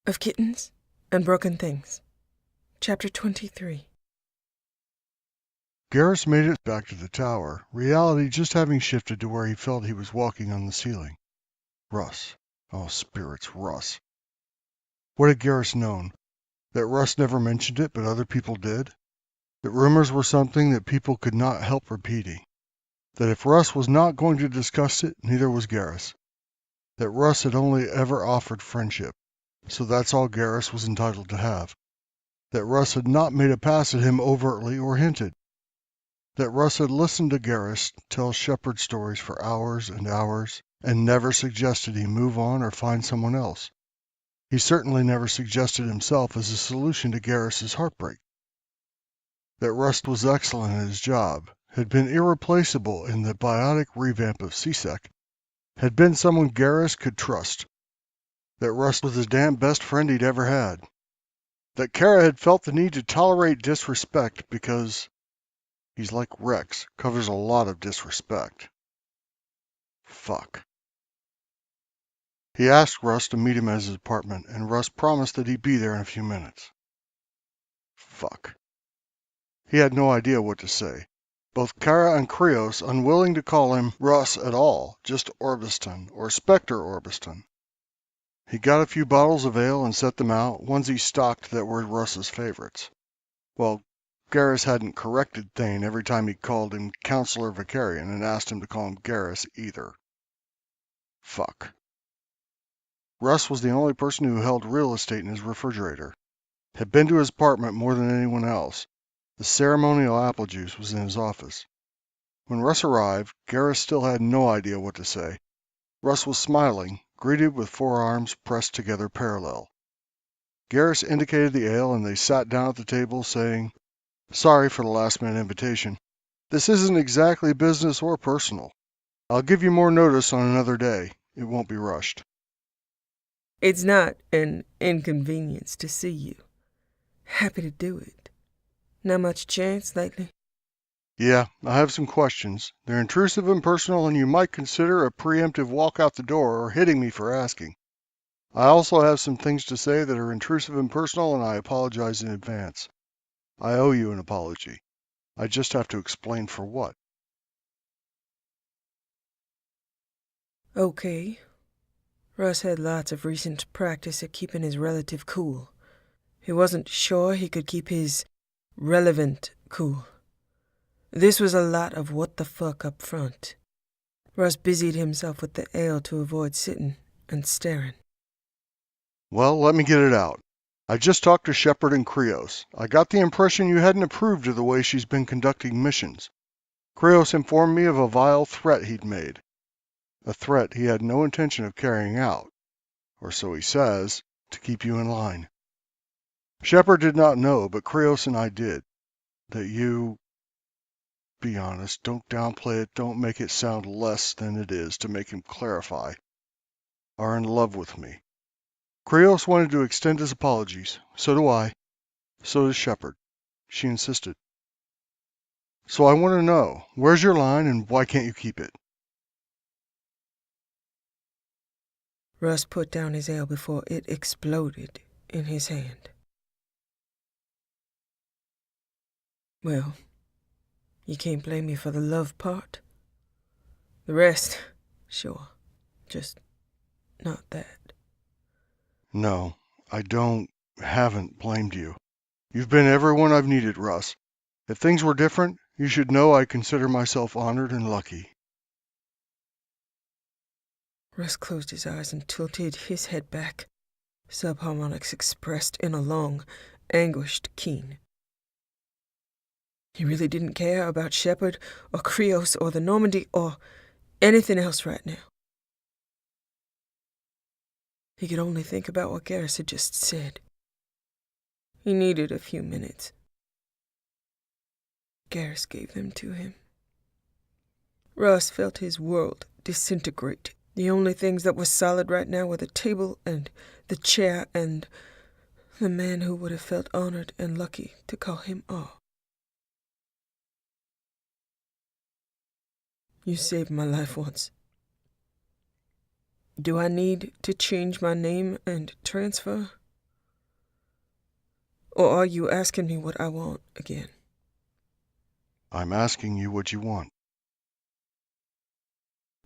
of Kittens and Broken Things. Chapter 23. Garrus made it back to the tower, reality just having shifted to where he felt he was walking on the ceiling. Russ. Oh, spirits, Russ. What had Garrus known? That Russ never mentioned it, but other people did? That rumors were something that people could not help repeating? That if Russ was not going to discuss it, neither was Garrus? That Russ had only ever offered friendship, so that's all Garrus was entitled to have? That Russ had not made a pass at him overtly or hinted? That Russ had listened to Garrus tell Shepard stories for hours and hours, and never suggested he move on or find someone else? He certainly never suggested himself as a solution to Garrus's heartbreak. That Russ was excellent at his job, had been irreplaceable in the biotic revamp of CSEC, had been someone Garrus could trust. That Russ was the damn best friend he'd ever had. That Kara had felt the need to tolerate disrespect because he's like Rex, covers a lot of disrespect. Fuck. He asked Russ to meet him at his apartment, and Russ promised that he'd be there in a few minutes. Fuck. He had no idea what to say. Both Kara and Krios unwilling to call him Russ at all, just Orbiston, or Spectre Orbiston. He got a few bottles of ale and set them out, ones he stocked that were Russ's favorites. Well, Garrus hadn't corrected Thane every time he called him Counselor Vicarian and asked him to call him Garrus either. Fuck. Russ was the only person who held real estate in his refrigerator. Had been to his apartment more than anyone else. The ceremonial apple juice was in his office. When Russ arrived, Garrus still had no idea what to say. Russ was smiling, greeted with forearms pressed together parallel. Garrus indicated the ale and they sat down at the table saying, "Sorry for the last-minute invitation. This isn't exactly business or personal. I'll give you more notice on another day. It won't be rushed." It's not an inconvenience to see you. Happy to do it. Not much chance lately? Yeah, I have some questions. They're intrusive and personal, and you might consider a preemptive walk out the door or hitting me for asking. I also have some things to say that are intrusive and personal, and I apologize in advance. I owe you an apology. I just have to explain for what. Okay. Russ had lots of recent practice at keeping his relative cool. He wasn't sure he could keep his relevant cool. This was a lot of what the fuck up front. Russ busied himself with the ale to avoid sitting and staring. Well, let me get it out. I just talked to Shepard and Krios. I got the impression you hadn't approved of the way she's been conducting missions. Krios informed me of a vile threat he'd made. A threat he had no intention of carrying out, or so he says, to keep you in line. Shepard did not know, but Krios and I did. That you... Be honest, don't downplay it, don't make it sound less than it is to make him clarify. Are in love with me. Krios wanted to extend his apologies. So do I. So does Shepard. She insisted. So I want to know, where's your line and why can't you keep it? Russ put down his ale before it exploded in his hand. Well, you can't blame me for the love part. The rest, sure, just not that. No, I haven't blamed you. You've been everyone I've needed, Russ. If things were different, you should know I consider myself honored and lucky. Russ closed his eyes and tilted his head back, subharmonics expressed in a long, anguished keen. He really didn't care about Shepard or Krios or the Normandy or anything else right now. He could only think about what Garrus had just said. He needed a few minutes. Garrus gave them to him. Russ felt his world disintegrate. The only things that were solid right now were the table and the chair and the man who would have felt honored and lucky to call him all. You saved my life once. Do I need to change my name and transfer? Or are you asking me what I want again? I'm asking you what you want.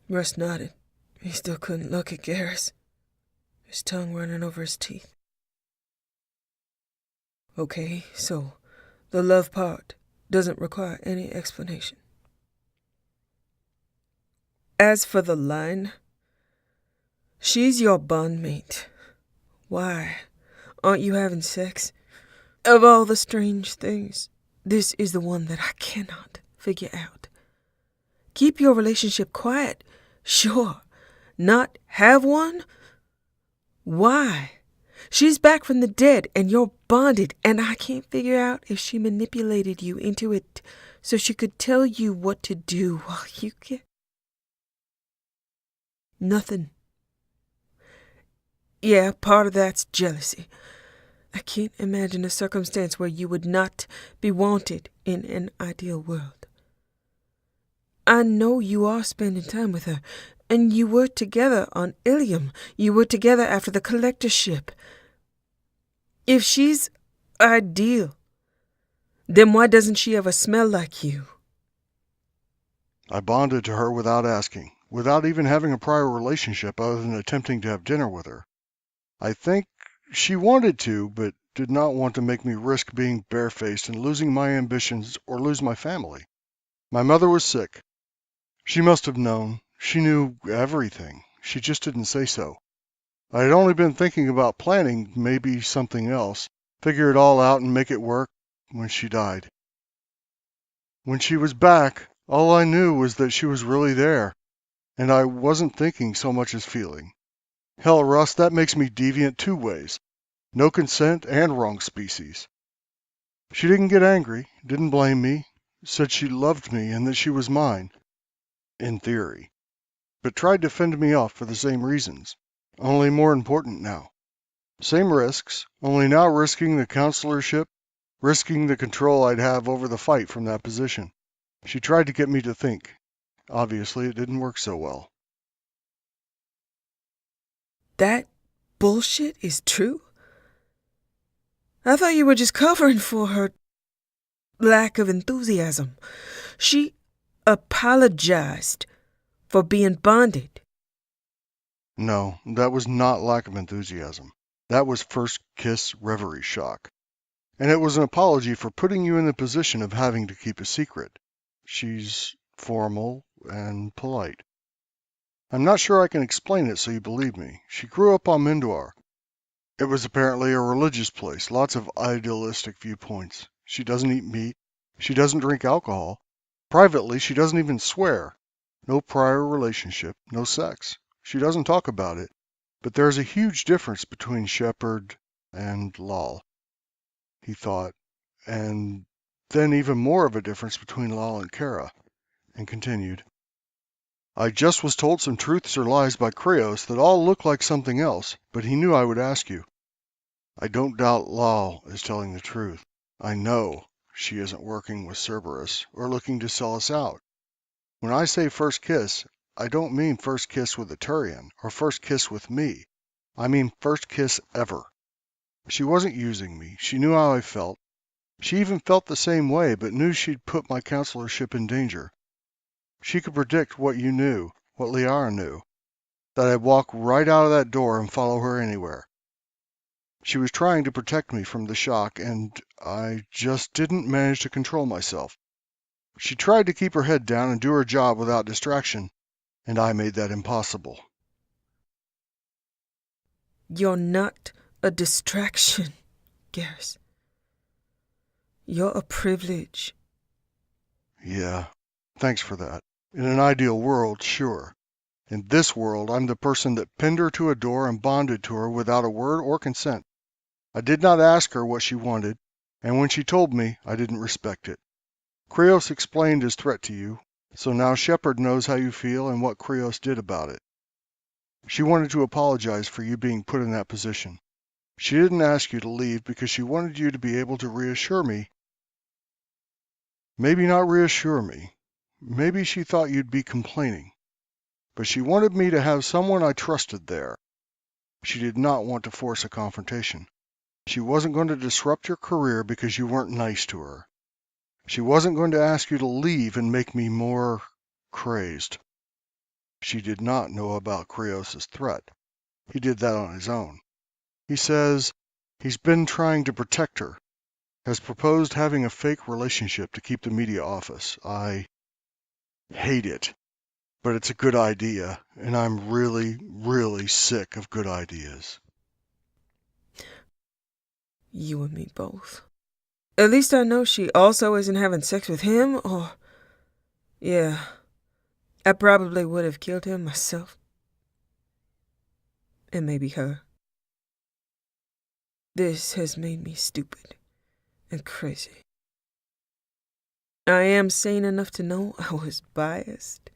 Russ nodded. He still couldn't look at Garrus, his tongue running over his teeth. Okay, so the love part doesn't require any explanation. As for the line, she's your bondmate. Why aren't you having sex? Of all the strange things, this is the one that I cannot figure out. Keep your relationship quiet, sure. Not have one? Why? She's back from the dead and you're bonded, and I can't figure out if she manipulated you into it so she could tell you what to do while you get... Nothing. Yeah, part of that's jealousy. I can't imagine a circumstance where you would not be wanted in an ideal world. I know you are spending time with her, and you were together on Ilium. You were together after the collectorship. If she's ideal, then why doesn't she ever smell like you? I bonded to her without asking, without even having a prior relationship other than attempting to have dinner with her. I think she wanted to, but did not want to make me risk being barefaced and losing my ambitions or lose my family. My mother was sick. She must have known. She knew everything. She just didn't say so. I had only been thinking about planning maybe something else, figure it all out and make it work when she died. When she was back, all I knew was that she was really there, and I wasn't thinking so much as feeling. Hell, Russ, that makes me deviant two ways. No consent and wrong species. She didn't get angry, didn't blame me, said she loved me and that she was mine, in theory, but tried to fend me off for the same reasons, only more important now. Same risks, only now risking the counselorship, risking the control I'd have over the fight from that position. She tried to get me to think. Obviously, it didn't work so well. That bullshit is true? I thought you were just covering for her lack of enthusiasm. She apologized for being bonded. No, that was not lack of enthusiasm. That was first kiss reverie shock. And it was an apology for putting you in the position of having to keep a secret. She's formal and polite. I'm not sure I can explain it so you believe me. She grew up on Mindor. It was apparently a religious place, lots of idealistic viewpoints. She doesn't eat meat. She doesn't drink alcohol. Privately, she doesn't even swear. No prior relationship, no sex. She doesn't talk about it. But there's a huge difference between Shepard and Lal, he thought, and then even more of a difference between Lal and Kara, and continued. I just was told some truths or lies by Krios that all look like something else, but he knew I would ask you. I don't doubt Lal is telling the truth. I know she isn't working with Cerberus or looking to sell us out. When I say first kiss, I don't mean first kiss with a Turian or first kiss with me. I mean first kiss ever. She wasn't using me. She knew how I felt. She even felt the same way, but knew she'd put my counselorship in danger. She could predict what you knew, what Liara knew, that I'd walk right out of that door and follow her anywhere. She was trying to protect me from the shock, and I just didn't manage to control myself. She tried to keep her head down and do her job without distraction, and I made that impossible. You're not a distraction, Garrus. You're a privilege. Yeah, thanks for that. In an ideal world, sure. In this world, I'm the person that pinned her to a door and bonded to her without a word or consent. I did not ask her what she wanted, and when she told me, I didn't respect it. Krios explained his threat to you, so now Shepard knows how you feel and what Krios did about it. She wanted to apologize for you being put in that position. She didn't ask you to leave because she wanted you to be able to reassure me. Maybe not reassure me. Maybe she thought you'd be complaining. But she wanted me to have someone I trusted there. She did not want to force a confrontation. She wasn't going to disrupt your career because you weren't nice to her. She wasn't going to ask you to leave and make me more crazed. She did not know about Krios' threat. He did that on his own. He says he's been trying to protect her, has proposed having a fake relationship to keep the media office. I hate it, but it's a good idea, and I'm really, really sick of good ideas. You and me both. At least I know she also isn't having sex with him, or... Yeah, I probably would have killed him myself. And maybe her. This has made me stupid and crazy. I am sane enough to know I was biased.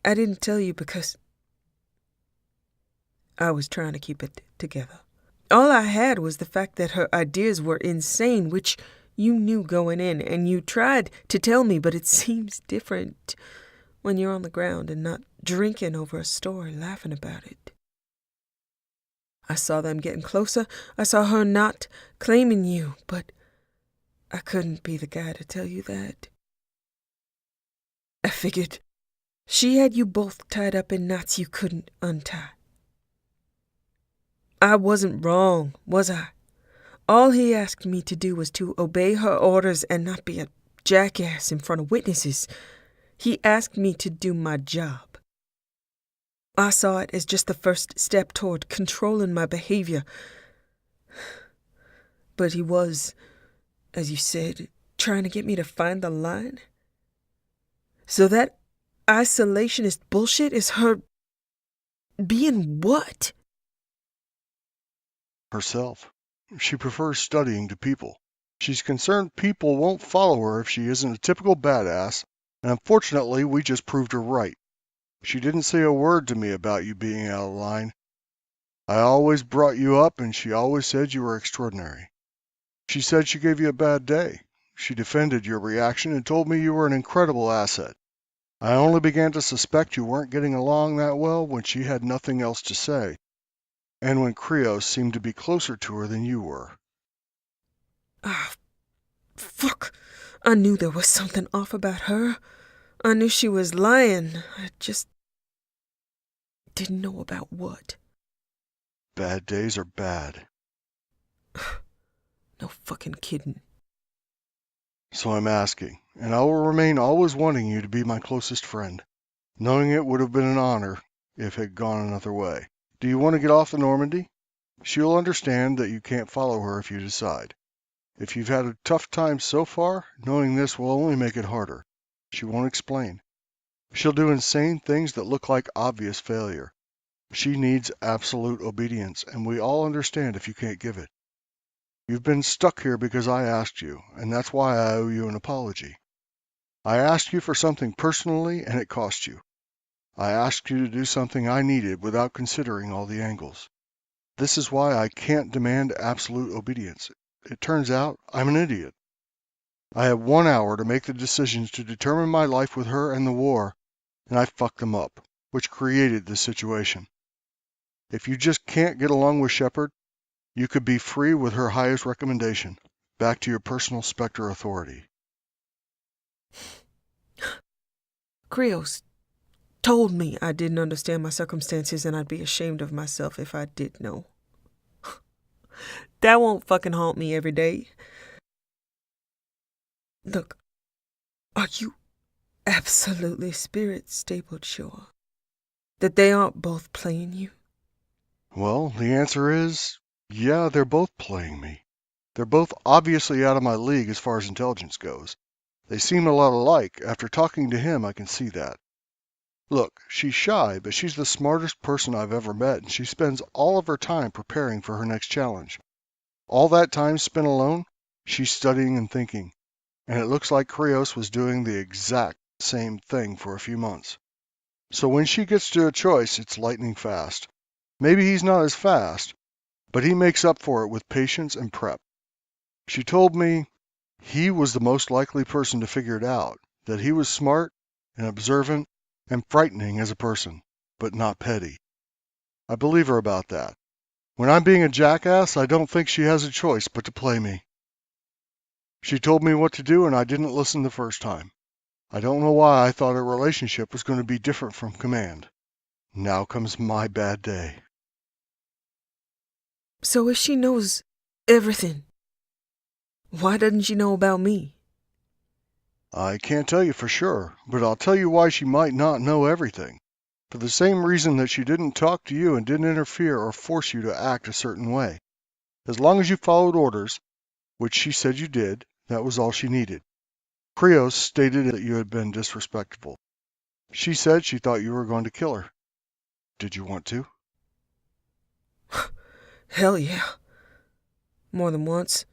I didn't tell you because I was trying to keep it together. All I had was the fact that her ideas were insane, which you knew going in, and you tried to tell me, but it seems different when you're on the ground and not drinking over a story, laughing about it. I saw them getting closer. I saw her not claiming you, but I couldn't be the guy to tell you that. I figured she had you both tied up in knots you couldn't untie. I wasn't wrong, was I? All he asked me to do was to obey her orders and not be a jackass in front of witnesses. He asked me to do my job. I saw it as just the first step toward controlling my behavior. But he was, as you said, trying to get me to find the line. So that isolationist bullshit is her being what? Herself. She prefers studying to people. She's concerned people won't follow her if she isn't a typical badass, and unfortunately we just proved her right. She didn't say a word to me about you being out of line. I always brought you up, and she always said you were extraordinary. She said she gave you a bad day. She defended your reaction and told me you were an incredible asset. I only began to suspect you weren't getting along that well when she had nothing else to say, and when Krios seemed to be closer to her than you were. Ah, fuck. I knew there was something off about her. I knew she was lying. I just didn't know about what. Bad days are bad. No fucking kidding. So I'm asking, and I will remain always wanting you to be my closest friend, knowing it would have been an honor if it had gone another way. Do you want to get off the Normandy? She'll understand that you can't follow her if you decide. If you've had a tough time so far, knowing this will only make it harder. She won't explain. She'll do insane things that look like obvious failure. She needs absolute obedience, and we all understand if you can't give it. You've been stuck here because I asked you, and that's why I owe you an apology. I asked you for something personally, and it cost you. I asked you to do something I needed without considering all the angles. This is why I can't demand absolute obedience. It turns out I'm an idiot. I had 1 hour to make the decisions to determine my life with her and the war, and I fucked them up, which created this situation. If you just can't get along with Shepard, you could be free with her highest recommendation, back to your personal Spectre authority. Krios told me I didn't understand my circumstances and I'd be ashamed of myself if I did know. That won't fucking haunt me every day. Look, are you absolutely spirit-stabled sure that they aren't both playing you? Well, the answer is, yeah, they're both playing me. They're both obviously out of my league as far as intelligence goes. They seem a lot alike. After talking to him, I can see that. Look, she's shy, but she's the smartest person I've ever met, and she spends all of her time preparing for her next challenge. All that time spent alone, she's studying and thinking, and it looks like Krios was doing the exact same thing for a few months. So when she gets to a choice, it's lightning fast. Maybe he's not as fast, but he makes up for it with patience and prep. She told me he was the most likely person to figure it out, that he was smart and observant and frightening as a person, but not petty. I believe her about that. When I'm being a jackass, I don't think she has a choice but to play me. She told me what to do and I didn't listen the first time. I don't know why I thought a relationship was going to be different from command. Now comes my bad day. So if she knows everything, why doesn't she know about me? I can't tell you for sure, but I'll tell you why she might not know everything. For the same reason that she didn't talk to you and didn't interfere or force you to act a certain way. As long as you followed orders, which she said you did, that was all she needed. Krios stated that you had been disrespectful. She said she thought you were going to kill her. Did you want to? Hell yeah. More than once,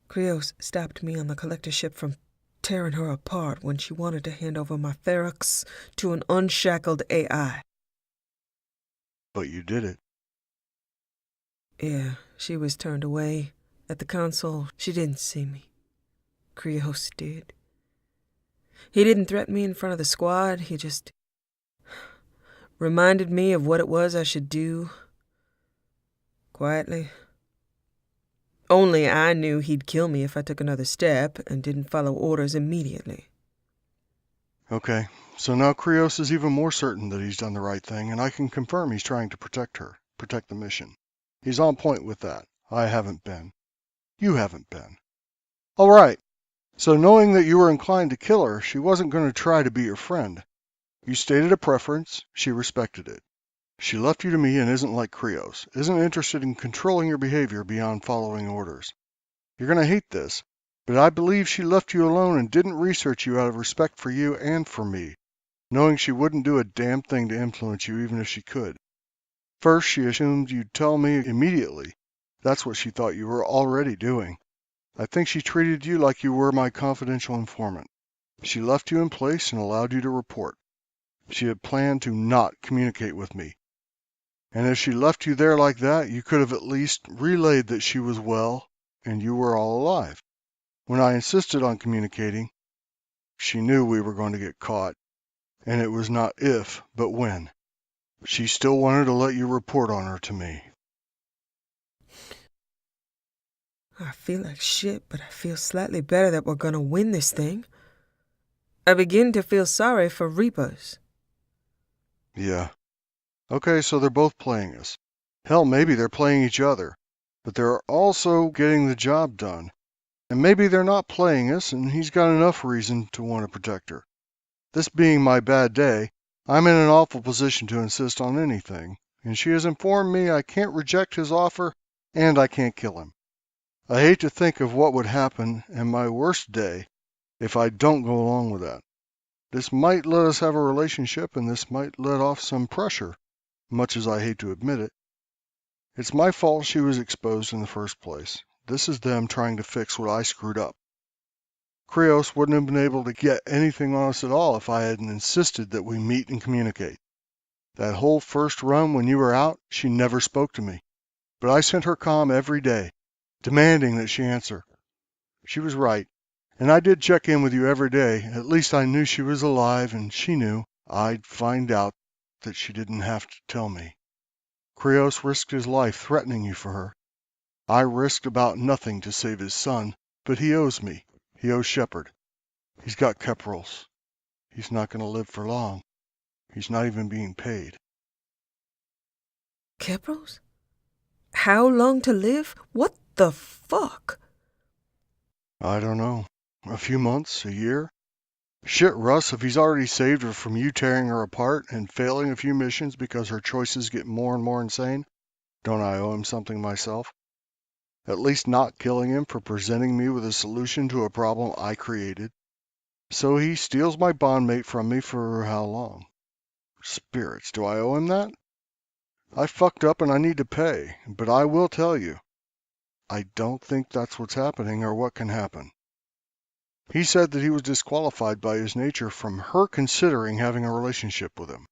Krios stopped me on the collector ship from tearing her apart when she wanted to hand over my Ferox to an unshackled AI. But you did it. Yeah, she was turned away. At the console, she didn't see me. Krios did. He didn't threaten me in front of the squad, he just reminded me of what it was I should do. Quietly. Only I knew he'd kill me if I took another step and didn't follow orders immediately. Okay, so now Krios is even more certain that he's done the right thing, and I can confirm he's trying to protect her, protect the mission. He's on point with that. I haven't been. You haven't been. All right, so knowing that you were inclined to kill her, she wasn't going to try to be your friend. You stated a preference, she respected it. She left you to me and isn't like Krios, isn't interested in controlling your behavior beyond following orders. You're going to hate this, but I believe she left you alone and didn't research you out of respect for you and for me, knowing she wouldn't do a damn thing to influence you even if she could. First, she assumed you'd tell me immediately. That's what she thought you were already doing. I think she treated you like you were my confidential informant. She left you in place and allowed you to report. She had planned to not communicate with me. And if she left you there like that, you could have at least relayed that she was well and you were all alive. When I insisted on communicating, she knew we were going to get caught, and it was not if, but when. She still wanted to let you report on her to me. I feel like shit, but I feel slightly better that we're gonna win this thing. I begin to feel sorry for Reapers. Yeah. Okay, so they're both playing us. Hell, maybe they're playing each other, but they're also getting the job done. And maybe they're not playing us, and he's got enough reason to want to protect her. This being my bad day, I'm in an awful position to insist on anything, and she has informed me I can't reject his offer, and I can't kill him. I hate to think of what would happen in my worst day if I don't go along with that. This might let us have a relationship, and this might let off some pressure, much as I hate to admit it. It's my fault she was exposed in the first place. This is them trying to fix what I screwed up. Krios wouldn't have been able to get anything on us at all if I hadn't insisted that we meet and communicate. That whole first run when you were out, she never spoke to me. But I sent her comm every day, demanding that she answer. She was right, and I did check in with you every day. At least I knew she was alive, and she knew I'd find out that she didn't have to tell me. Krios risked his life threatening you for her. I risked about nothing to save his son, but he owes me. He owes Shepard. He's got Keprals. He's not going to live for long. He's not even being paid. Keprals? How long to live? What the fuck? I don't know. A few months, a year? Shit, Russ, if he's already saved her from you tearing her apart and failing a few missions because her choices get more and more insane, don't I owe him something myself? At least not killing him for presenting me with a solution to a problem I created. So he steals my bondmate from me for how long? Spirits, do I owe him that? I fucked up and I need to pay, but I will tell you, I don't think that's what's happening or what can happen. He said that he was disqualified by his nature from her considering having a relationship with him.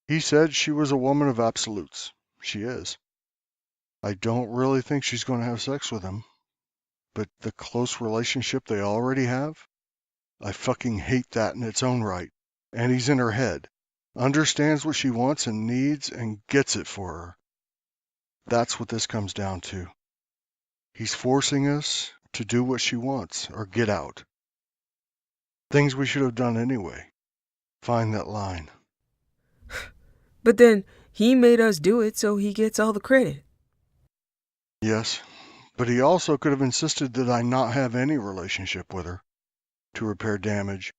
He said she was a woman of absolutes. She is. I don't really think she's going to have sex with him, but the close relationship they already have? I fucking hate that in its own right. And he's in her head, understands what she wants and needs, and gets it for her. That's what this comes down to. He's forcing us to do what she wants, or get out. Things we should have done anyway. Find that line. But then he made us do it, so he gets all the credit. Yes, but he also could have insisted that I not have any relationship with her to repair damage,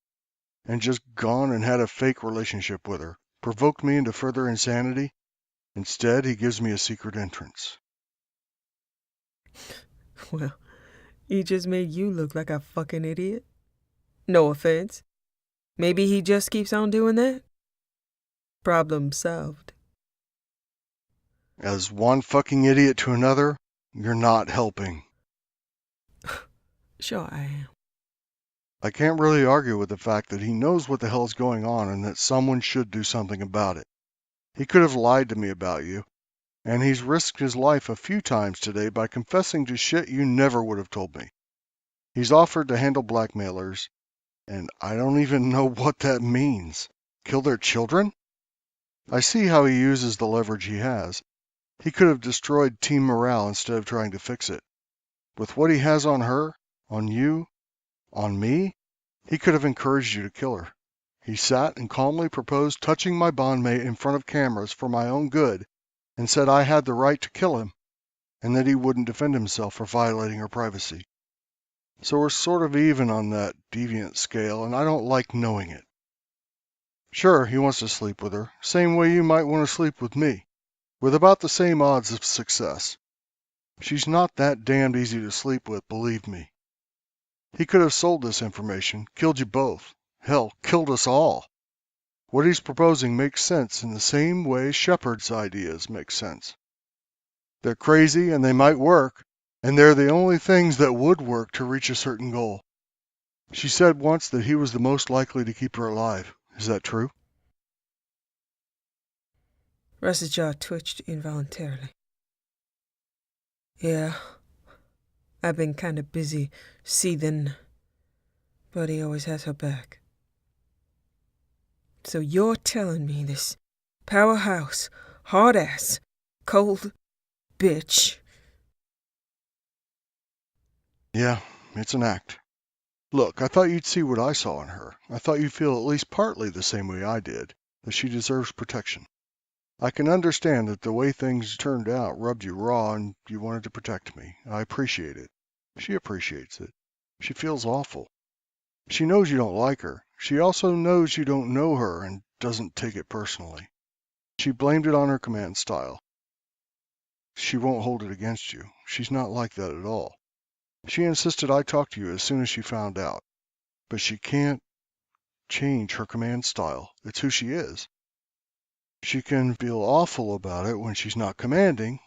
and just gone and had a fake relationship with her, provoked me into further insanity. Instead, he gives me a secret entrance. Well, he just made you look like a fucking idiot. No offense. Maybe he just keeps on doing that? Problem solved. As one fucking idiot to another, you're not helping. Sure I am. I can't really argue with the fact that he knows what the hell's going on and that someone should do something about it. He could have lied to me about you, and he's risked his life a few times today by confessing to shit you never would have told me. He's offered to handle blackmailers, and I don't even know what that means. Kill their children? I see how he uses the leverage he has. He could have destroyed team morale instead of trying to fix it. With what he has on her, on you, on me, he could have encouraged you to kill her. He sat and calmly proposed touching my bondmate in front of cameras for my own good, and said I had the right to kill him, and that he wouldn't defend himself for violating her privacy. So we're sort of even on that deviant scale, and I don't like knowing it. Sure, he wants to sleep with her, same way you might want to sleep with me, with about the same odds of success. She's not that damned easy to sleep with, believe me. He could have sold this information, killed you both. Hell, killed us all. What he's proposing makes sense in the same way Shepard's ideas make sense. They're crazy and they might work, and they're the only things that would work to reach a certain goal. She said once that he was the most likely to keep her alive. Is that true? Russ's jaw twitched involuntarily. Yeah, I've been kind of busy seething, but he always has her back. So you're telling me this powerhouse, hard-ass, cold bitch... Yeah, it's an act. Look, I thought you'd see what I saw in her. I thought you'd feel at least partly the same way I did, that she deserves protection. I can understand that the way things turned out rubbed you raw and you wanted to protect me. I appreciate it. She appreciates it. She feels awful. She knows you don't like her. She also knows you don't know her and doesn't take it personally. She blamed it on her command style. She won't hold it against you. She's not like that at all. She insisted I talk to you as soon as she found out. But she can't change her command style. It's who she is. She can feel awful about it when she's not commanding.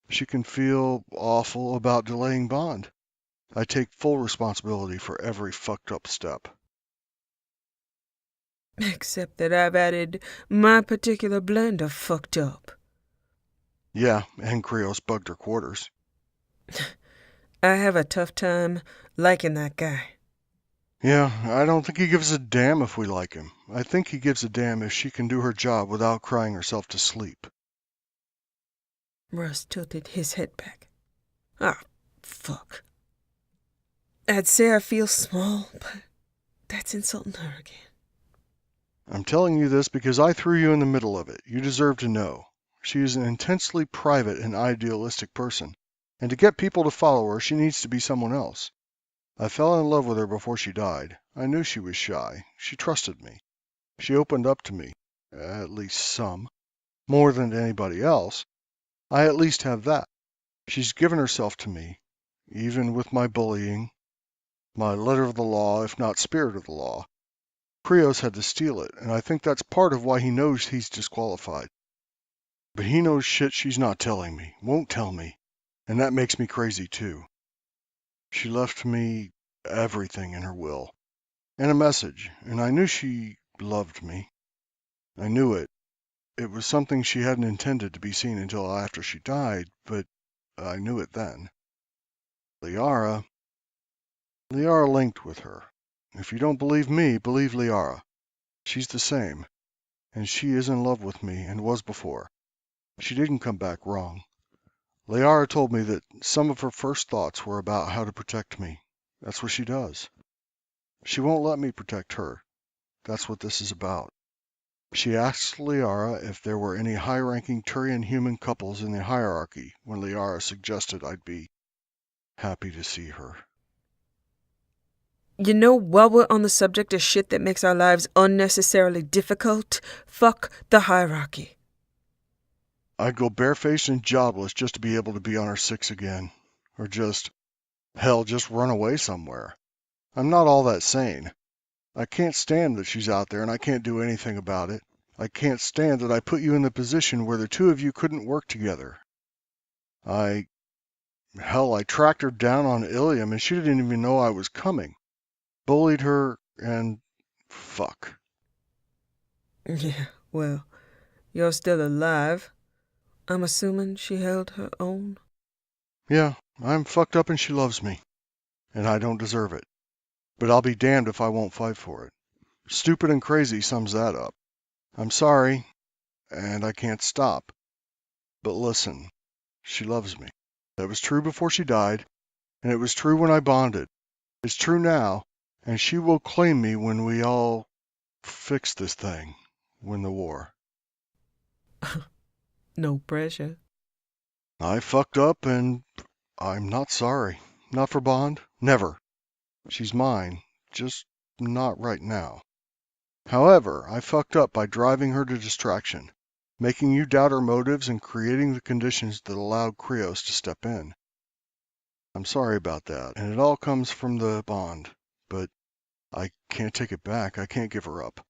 She can feel awful about delaying bond. I take full responsibility for every fucked up step. Except that I've added my particular blend of fucked up. Yeah, and Krios bugged her quarters. I have a tough time liking that guy. Yeah, I don't think he gives a damn if we like him. I think he gives a damn if she can do her job without crying herself to sleep. Russ tilted his head back. Ah, fuck. I'd say I feel small, but that's insulting her again. I'm telling you this because I threw you in the middle of it. You deserve to know. She is an intensely private and idealistic person, and to get people to follow her, she needs to be someone else. I fell in love with her before she died. I knew she was shy. She trusted me. She opened up to me, at least some. More than to anybody else. I at least have that. She's given herself to me, even with my bullying, my letter of the law, if not spirit of the law. Krios had to steal it, and I think that's part of why he knows he's disqualified. But he knows shit she's not telling me, won't tell me, and that makes me crazy too. She left me everything in her will, and a message, and I knew she loved me. I knew it. It was something she hadn't intended to be seen until after she died, but I knew it then. Liara linked with her. If you don't believe me, believe Liara. She's the same, and she is in love with me and was before. She didn't come back wrong. Liara told me that some of her first thoughts were about how to protect me. That's what she does. She won't let me protect her. That's what this is about. She asked Liara if there were any high-ranking Turian human couples in the hierarchy when Liara suggested I'd be happy to see her. You know, while we're on the subject of shit that makes our lives unnecessarily difficult, fuck the hierarchy. I'd go barefaced and jobless just to be able to be on her six again. Or just run away somewhere. I'm not all that sane. I can't stand that she's out there and I can't do anything about it. I can't stand that I put you in the position where the two of you couldn't work together. I tracked her down on Ilium and she didn't even know I was coming. Bullied her and fuck. Yeah, well, you're still alive. I'm assuming she held her own? Yeah, I'm fucked up and she loves me. And I don't deserve it. But I'll be damned if I won't fight for it. Stupid and crazy sums that up. I'm sorry, and I can't stop. But listen, she loves me. That was true before she died, and it was true when I bonded. It's true now, and she will claim me when we all fix this thing, win the war. No pressure. I fucked up, and I'm not sorry. Not for Bond. Never. She's mine, just not right now. However, I fucked up by driving her to distraction, making you doubt her motives and creating the conditions that allowed Krios to step in. I'm sorry about that, and it all comes from the Bond, but I can't take it back. I can't give her up.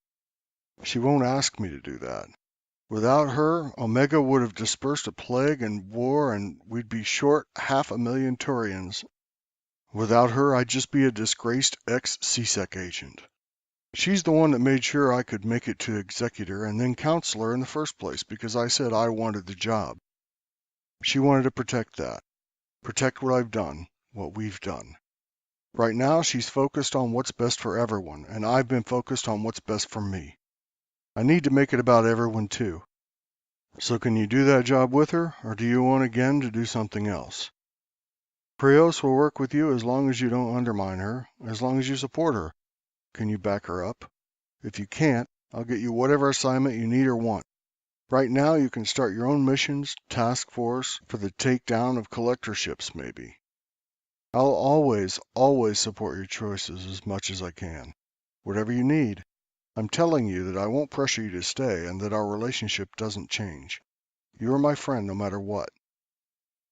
She won't ask me to do that. Without her, Omega would have dispersed a plague and war, and we'd be short 500,000 Turians. Without her, I'd just be a disgraced ex-CSEC agent. She's the one that made sure I could make it to executor and then counselor in the first place because I said I wanted the job. She wanted to protect that. Protect what I've done, what we've done. Right now, she's focused on what's best for everyone, and I've been focused on what's best for me. I need to make it about everyone, too. So can you do that job with her, or do you want again to do something else? Krios will work with you as long as you don't undermine her, as long as you support her. Can you back her up? If you can't, I'll get you whatever assignment you need or want. Right now, you can start your own missions, task force, for the takedown of collector ships, maybe. I'll always support your choices as much as I can. Whatever you need. I'm telling you that I won't pressure you to stay and that our relationship doesn't change. You are my friend no matter what.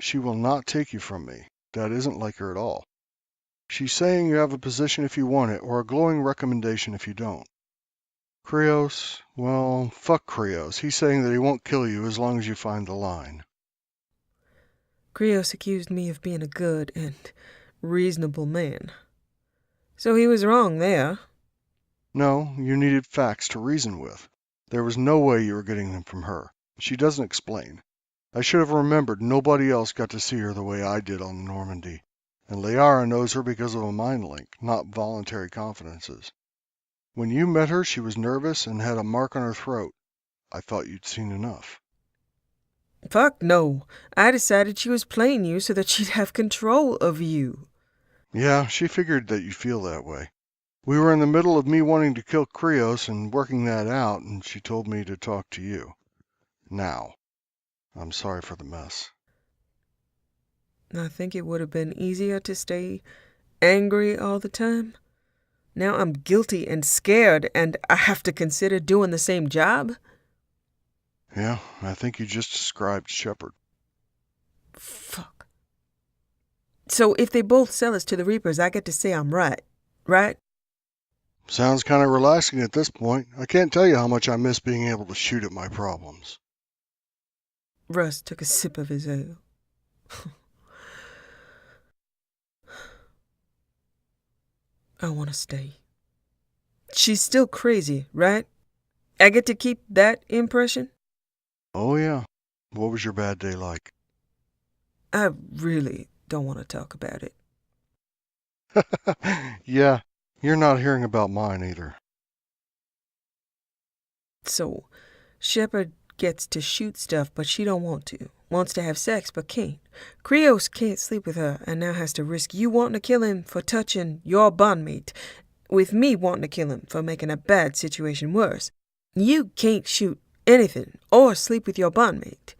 She will not take you from me. That isn't like her at all. She's saying you have a position if you want it, or a glowing recommendation if you don't. Krios, well, fuck Krios. He's saying that he won't kill you as long as you find the line. Krios accused me of being a good and reasonable man. So he was wrong there. No, you needed facts to reason with. There was no way you were getting them from her. She doesn't explain. I should have remembered nobody else got to see her the way I did on Normandy. And Liara knows her because of a mind link, not voluntary confidences. When you met her, she was nervous and had a mark on her throat. I thought you'd seen enough. Fuck no. I decided she was playing you so that she'd have control of you. Yeah, she figured that you'd feel that way. We were in the middle of me wanting to kill Krios and working that out, and she told me to talk to you. Now, I'm sorry for the mess. I think it would have been easier to stay angry all the time. Now I'm guilty and scared, and I have to consider doing the same job? Yeah, I think you just described Shepard. Fuck. So if they both sell us to the Reapers, I get to say I'm right, right? Sounds kind of relaxing at this point. I can't tell you how much I miss being able to shoot at my problems. Russ took a sip of his ale. I want to stay. She's still crazy, right? I get to keep that impression? Oh yeah. What was your bad day like? I really don't want to talk about it. Yeah, you're not hearing about mine either. So, Shepard gets to shoot stuff, but she don't want to. Wants to have sex, but can't. Krios can't sleep with her and now has to risk you wanting to kill him for touching your bondmate, with me wanting to kill him for making a bad situation worse. You can't shoot anything or sleep with your bondmate.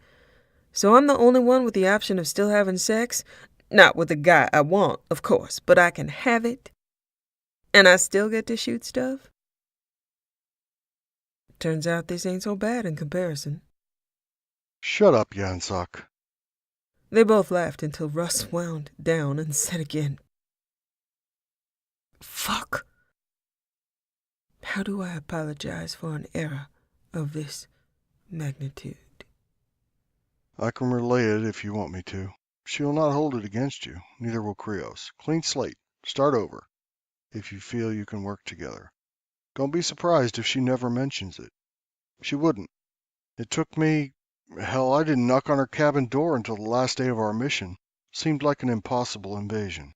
So I'm the only one with the option of still having sex. Not with the guy I want, of course, but I can have it. And I still get to shoot stuff? Turns out this ain't so bad in comparison. Shut up, Yansak. They both laughed until Russ wound down and said again, "Fuck. How do I apologize for an error of this magnitude?" I can relay it if you want me to. She'll not hold it against you, neither will Krios. Clean slate. Start over, if you feel you can work together. Don't be surprised if she never mentions it. She wouldn't. It took me... Hell, I didn't knock on her cabin door until the last day of our mission. Seemed like an impossible invasion.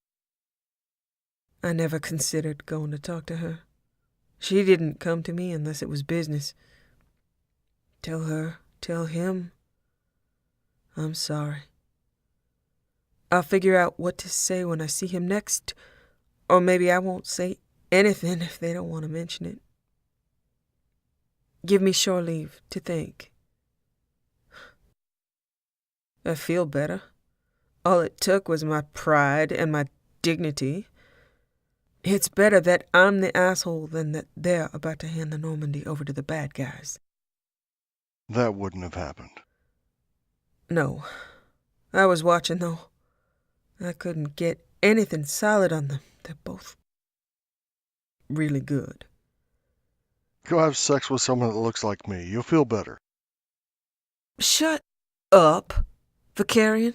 I never considered going to talk to her. She didn't come to me unless it was business. Tell her, tell him, I'm sorry. I'll figure out what to say when I see him next, or maybe I won't say anything if they don't want to mention it. Give me shore leave to think. I feel better. All it took was my pride and my dignity. It's better that I'm the asshole than that they're about to hand the Normandy over to the bad guys. That wouldn't have happened. No. I was watching, though. I couldn't get anything solid on them. They're both really good. Go have sex with someone that looks like me. You'll feel better. Shut up, Vicarian.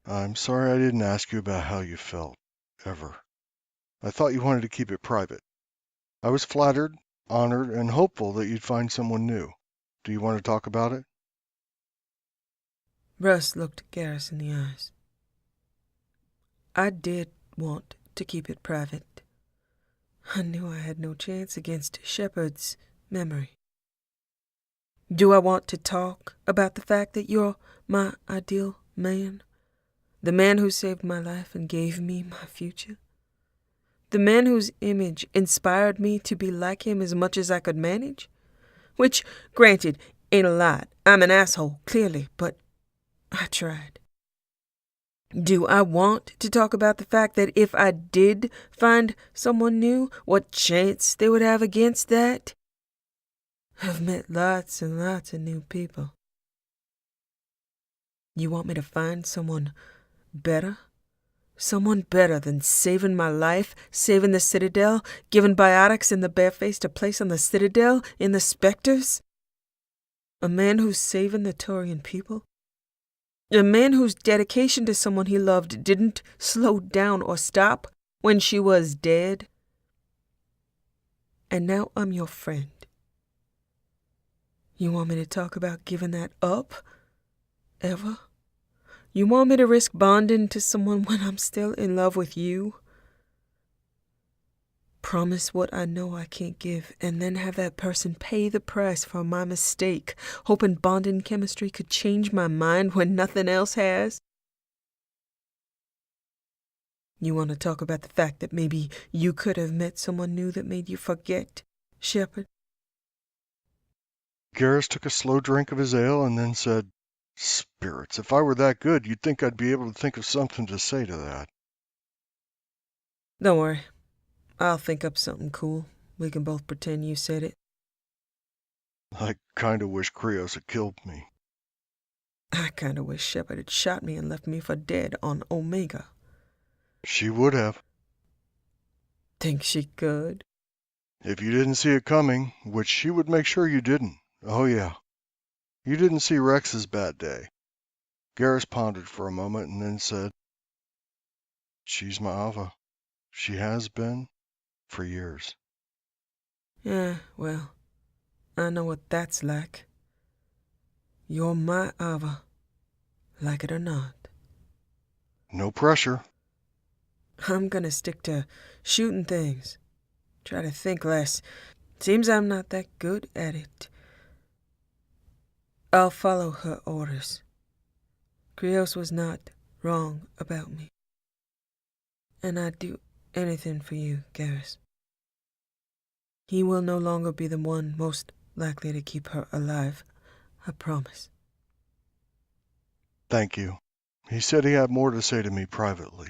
I'm sorry I didn't ask you about how you felt. Ever. I thought you wanted to keep it private. I was flattered, honored, and hopeful that you'd find someone new. Do you want to talk about it? Russ looked Garrus in the eyes. I did want to keep it private. I knew I had no chance against Shepard's memory. Do I want to talk about the fact that you're my ideal man? The man who saved my life and gave me my future? The man whose image inspired me to be like him as much as I could manage? Which, granted, ain't a lot. I'm an asshole, clearly, but I tried. Do I want to talk about the fact that if I did find someone new, what chance they would have against that? I've met lots and lots of new people. You want me to find someone better? Someone better than saving my life, saving the Citadel, giving biotics in the barefaced a place on the Citadel, in the Spectres? A man who's saving the Turian people? A man whose dedication to someone he loved didn't slow down or stop when she was dead? And now I'm your friend. You want me to talk about giving that up? Ever? You want me to risk bonding to someone when I'm still in love with you? Promise what I know I can't give, and then have that person pay the price for my mistake, hoping bonding chemistry could change my mind when nothing else has? You want to talk about the fact that maybe you could have met someone new that made you forget, Shepard? Garrus took a slow drink of his ale and then said, "Spirits, if I were that good, you'd think I'd be able to think of something to say to that." Don't worry. I'll think up something cool. We can both pretend you said it. I kinda wish Krios had killed me. I kinda wish Shepard had shot me and left me for dead on Omega. She would have. Think she could? If you didn't see it coming, which she would make sure you didn't. Oh yeah. You didn't see Rex's bad day. Garrus pondered for a moment and then said, "She's my Ava. She has been for years." Yeah, well, I know what that's like. You're my Ava, like it or not. No pressure. I'm gonna stick to shooting things. Try to think less. Seems I'm not that good at it. I'll follow her orders. Krios was not wrong about me. And I'd do anything for you, Garrus. He will no longer be the one most likely to keep her alive, I promise. Thank you. He said he had more to say to me privately.